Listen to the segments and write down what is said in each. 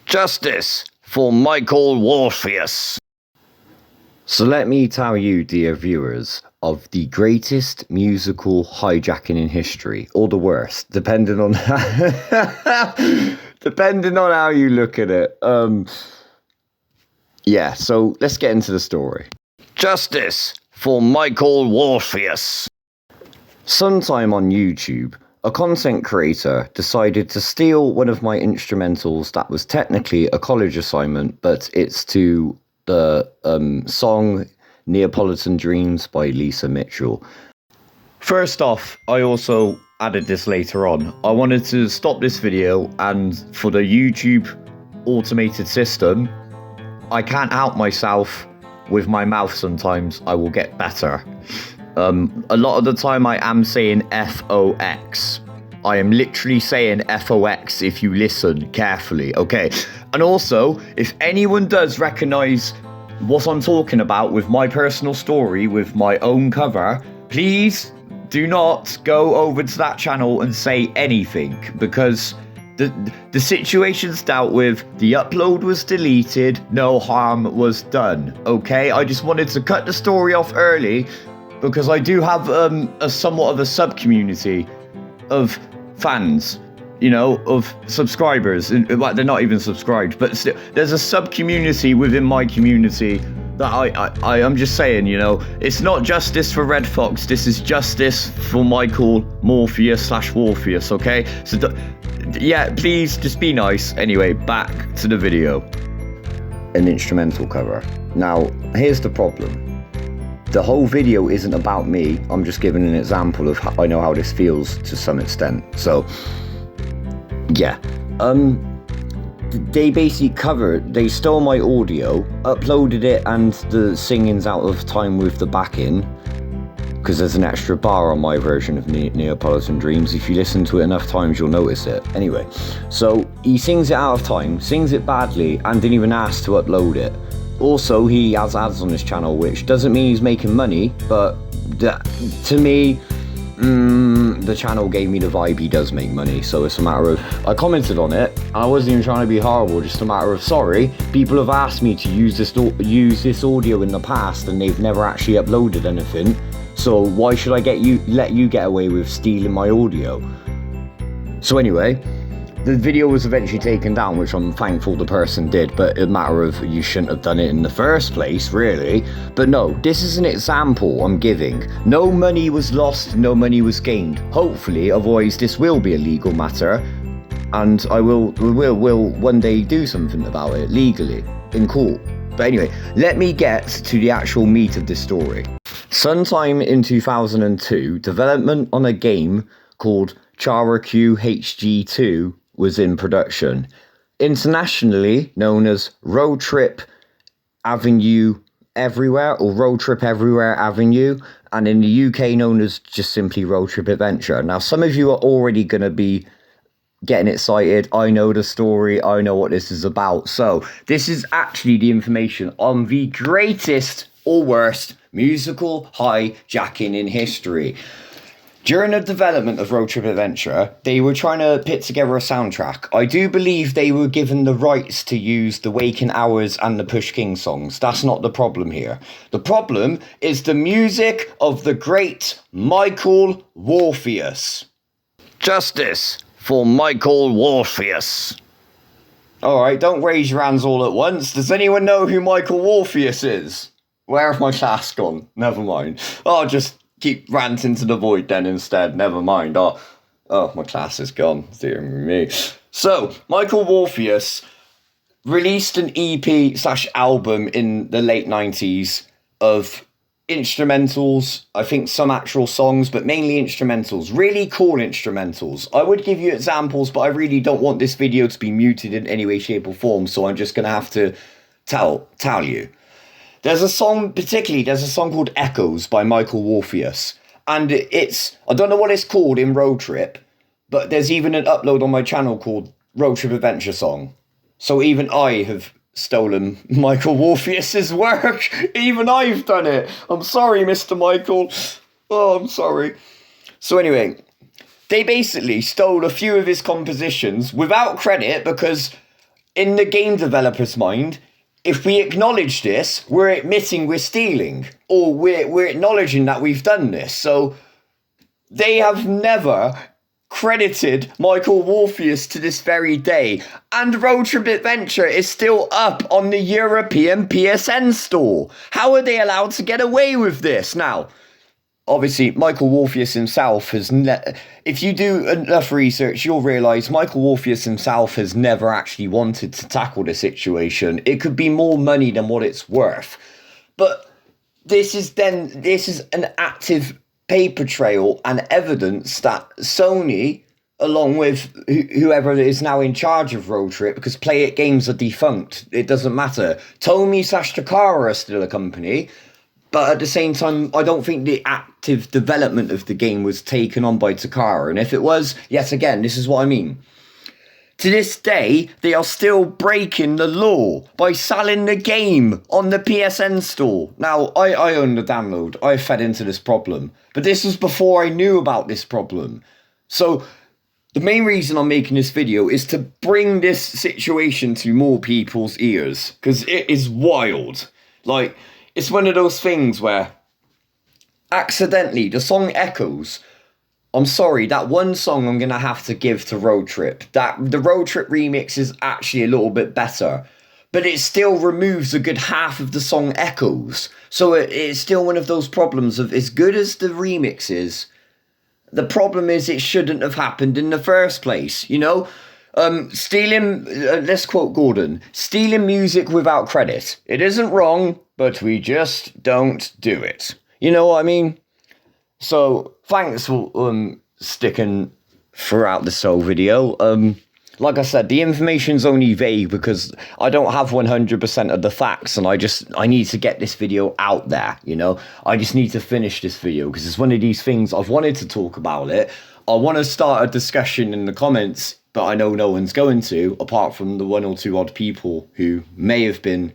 Justice for Michael Morpheus. So let me tell you, dear viewers, of the greatest musical hijacking in history, or the worst, depending on depending on how you look at it. Yeah, so let's get into the story. Justice for Michael Morpheus. Sometime on YouTube, a content creator decided to steal one of my instrumentals that was technically a college assignment, but it's to the song Neapolitan Dreams by Lisa Mitchell. First off, I also added this later on. I wanted to stop this video, and for the YouTube automated system, I can't help myself with my mouth sometimes. I will get better. A lot of the time I am saying FOX. I am literally saying FOX if you listen carefully, okay? And also, if anyone does recognise what I'm talking about with my personal story, with my own cover, please do not go over to that channel and say anything, because the situation's dealt with, the upload was deleted, no harm was done, okay? I just wanted to cut the story off early, because I do have a somewhat of a sub-community of fans, you know, of subscribers. Well, they're not even subscribed, but still, there's a sub-community within my community that I am just saying, you know, it's not justice for Red Fox, this is justice for Michael Morpheus/Morpheus, okay? So, yeah, please, just be nice. Anyway, back to the video. An instrumental cover. Now, here's the problem. The whole video isn't about me. I'm just giving an example of how I know how this feels to some extent. So, yeah. They basically they stole my audio, uploaded it, and the singing's out of time with the backing, because there's an extra bar on my version of Neapolitan Dreams. If you listen to it enough times, you'll notice it. Anyway, so he sings it out of time, sings it badly, and didn't even ask to upload it. Also, he has ads on his channel, which doesn't mean he's making money, but to me, the channel gave me the vibe he does make money. So it's a matter of, I commented on it, and I wasn't even trying to be horrible, just a matter of, sorry, people have asked me to use this audio in the past, and they've never actually uploaded anything, so why should I let you get away with stealing my audio? So anyway, the video was eventually taken down, which I'm thankful the person did, but a matter of, you shouldn't have done it in the first place, really. But no, this is an example I'm giving. No money was lost, no money was gained. Hopefully, otherwise this will be a legal matter, and I will one day do something about it legally in court. But anyway, let me get to the actual meat of this story. Sometime in 2002, development on a game called Charaku HG2 was in production, internationally known as Road Trip Avenue Everywhere, or Road Trip Everywhere Avenue, and in the UK known as just simply Road Trip Adventure. Now, some of you are already going to be getting excited. I know the story, I know what this is about. So this is actually the information on the greatest or worst musical hijacking in history. During the development of Road Trip Adventure, they were trying to put together a soundtrack. I do believe they were given the rights to use the Waking Hours and the Push King songs. That's not the problem here. The problem is the music of the great Michael Morpheus. Justice for Michael Morpheus. Alright, don't raise your hands all at once. Does anyone know who Michael Morpheus is? Where have my class gone? Never mind. I'll just keep ranting to the void then instead. Never mind. Oh, my class is gone. Dear me. So, Michael Morpheus released an EP/album in the late 90s of instrumentals. I think some actual songs, but mainly instrumentals. Really cool instrumentals. I would give you examples, but I really don't want this video to be muted in any way, shape, or form, so I'm just going to have to tell you. There's a song called Echoes by Michael Morpheus, and I don't know what it's called in Road Trip, but there's even an upload on my channel called Road Trip Adventure Song. So even I have stolen Michael Morpheus's work. Even I've done it. I'm sorry, Mr. Michael. Oh, I'm sorry. So anyway, they basically stole a few of his compositions without credit, because in the game developer's mind, if we acknowledge this, we're admitting we're stealing, or we're acknowledging that we've done this. So they have never credited Michael Morpheus to this very day, and Road Trip Adventure is still up on the European PSN store. How are they allowed to get away with this? Now, obviously, Michael Morpheus himself has if you do enough research, you'll realise Michael Morpheus himself has never actually wanted to tackle the situation. It could be more money than what it's worth. But this is an active paper trail and evidence that Sony, along with whoever is now in charge of Road Trip, because Play It Games are defunct, it doesn't matter. TOMY/Takara are still a company, but at the same time, I don't think the active development of the game was taken on by Takara. And if it was, yet again, this is what I mean. To this day, they are still breaking the law by selling the game on the PSN store. Now, I own the download. I fed into this problem. But this was before I knew about this problem. So, the main reason I'm making this video is to bring this situation to more people's ears. Because it is wild. Like, it's one of those things where accidentally the song echoes. I'm sorry, that one song I'm going to have to give to Road Trip. The Road Trip remix is actually a little bit better. But it still removes a good half of the song echoes. So it's still one of those problems of, as good as the remix is, the problem is it shouldn't have happened in the first place, you know? Stealing, let's quote Gordon, stealing music without credit. It isn't wrong, but we just don't do it. You know what I mean? So, thanks for sticking throughout this whole video. Like I said, the information's only vague because I don't have 100% of the facts, and I need to get this video out there, you know? I just need to finish this video because it's one of these things I've wanted to talk about it. I want to start a discussion in the comments, but I know no one's going to, apart from the one or two odd people who may have been.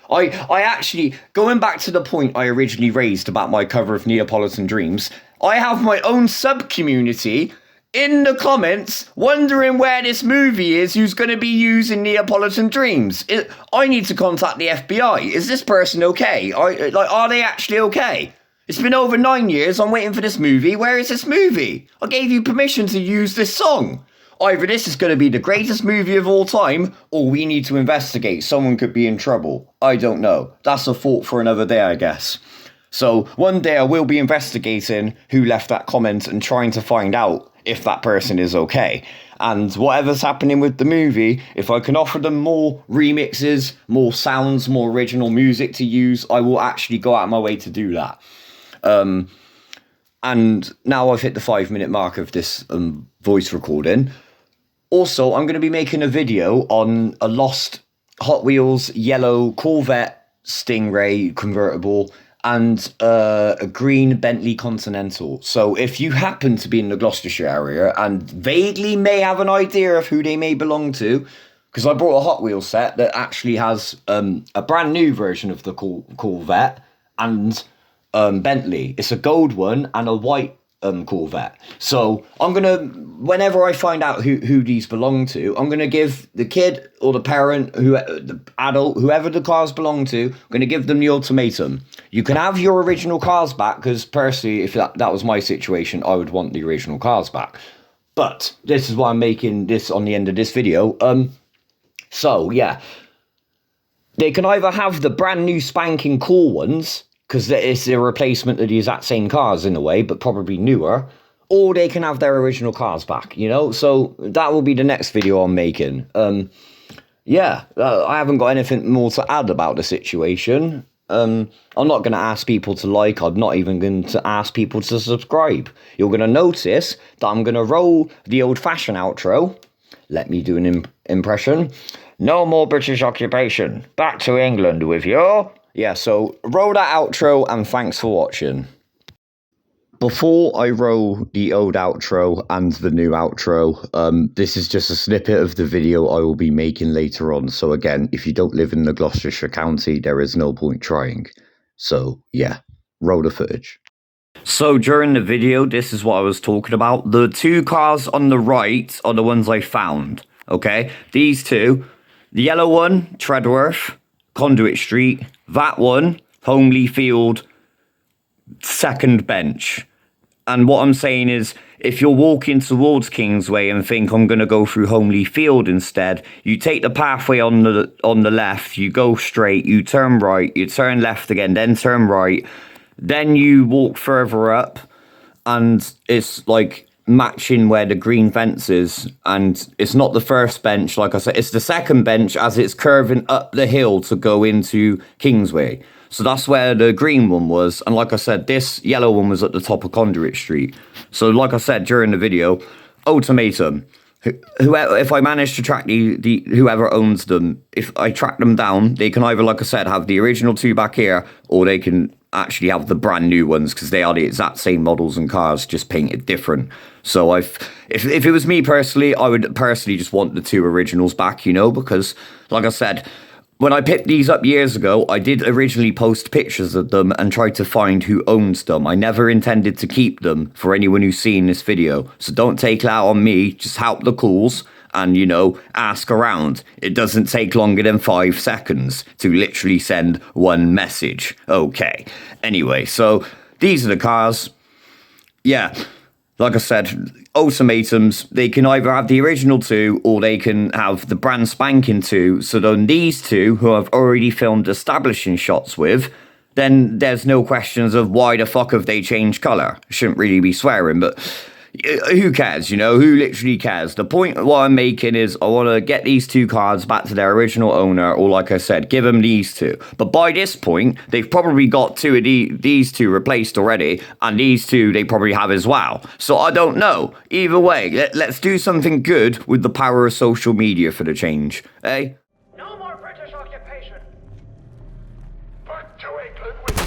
I actually, going back to the point I originally raised about my cover of Neapolitan Dreams, I have my own sub-community in the comments wondering where this movie is who's going to be using Neapolitan Dreams. I need to contact the FBI. Is this person okay? Are they actually okay? It's been over 9 years, I'm waiting for this movie. Where is this movie? I gave you permission to use this song. Either this is going to be the greatest movie of all time, or we need to investigate. Someone could be in trouble. I don't know. That's a thought for another day, I guess. So, one day I will be investigating who left that comment and trying to find out if that person is okay. And whatever's happening with the movie, if I can offer them more remixes, more sounds, more original music to use, I will actually go out of my way to do that. And now I've hit the 5-minute mark of this voice recording. Also, I'm going to be making a video on a lost Hot Wheels yellow Corvette Stingray convertible and a green Bentley Continental. So if you happen to be in the Gloucestershire area and vaguely may have an idea of who they may belong to, because I brought a Hot Wheels set that actually has a brand new version of the Corvette and Bentley. It's a gold one and a white Corvette. So I'm gonna, whenever I find out who these belong to, I'm gonna give the kid or the parent, the adult, whoever the cars belong to, I'm gonna give them the ultimatum. You can have your original cars back, because personally, if that was my situation, I would want the original cars back. But this is why I'm making this on the end of this video. So yeah, they can either have the brand new spanking cool ones, because it's a replacement of the exact same cars in a way, but probably newer, or they can have their original cars back, you know? So that will be the next video I'm making. I haven't got anything more to add about the situation. I'm not going to ask people to like, I'm not even going to ask people to subscribe. You're going to notice that I'm going to roll the old-fashioned outro. Let me do an impression. No more British occupation. Back to England with you. Yeah, so roll that outro and thanks for watching. Before I roll the old outro and the new outro, this is just a snippet of the video I will be making later on. So again, if you don't live in the Gloucestershire County, there is no point trying. So yeah, roll the footage. So during the video, this is what I was talking about. The two cars on the right are the ones I found, okay? These two. The yellow one, Treadworth, Conduit Street. That one, Homely Field, second bench. And what I'm saying is, if you're walking towards Kingsway and think I'm going to go through Homely Field instead, you take the pathway on the left, you go straight, you turn right, you turn left again, then turn right, then you walk further up, and it's like matching where the green fence is, and it's not the first bench, like I said, it's the second bench as it's curving up the hill to go into Kingsway. So that's where the green one was, and like I said, this yellow one was at the top of Conduit Street. So like I said during the video, ultimatum, whoever, if I manage to track the whoever owns them, if I track them down, they can either, like I said, have the original two back here, or they can actually have the brand new ones, because they are the exact same models and cars, just painted different. So if it was me personally, I would personally just want the two originals back, you know, because like I said, when I picked these up years ago, I did originally post pictures of them and tried to find who owns them. I never intended to keep them for anyone who's seen this video. So don't take that on me, just help the calls and, you know, ask around. It doesn't take longer than 5 seconds to literally send one message. Okay. Anyway, so these are the cars. Yeah, like I said, ultimatums, they can either have the original two or they can have the brand spanking two. So then these two, who I've already filmed establishing shots with, then there's no questions of why the fuck have they changed colour. I shouldn't really be swearing, but who cares, you know? Who literally cares? The point what I'm making is I want to get these two cars back to their original owner, or like I said, give them these two. But by this point, they've probably got two of these two replaced already, and these two they probably have as well. So I don't know. Either way, let's do something good with the power of social media for the change, eh? No more British occupation. Back to England with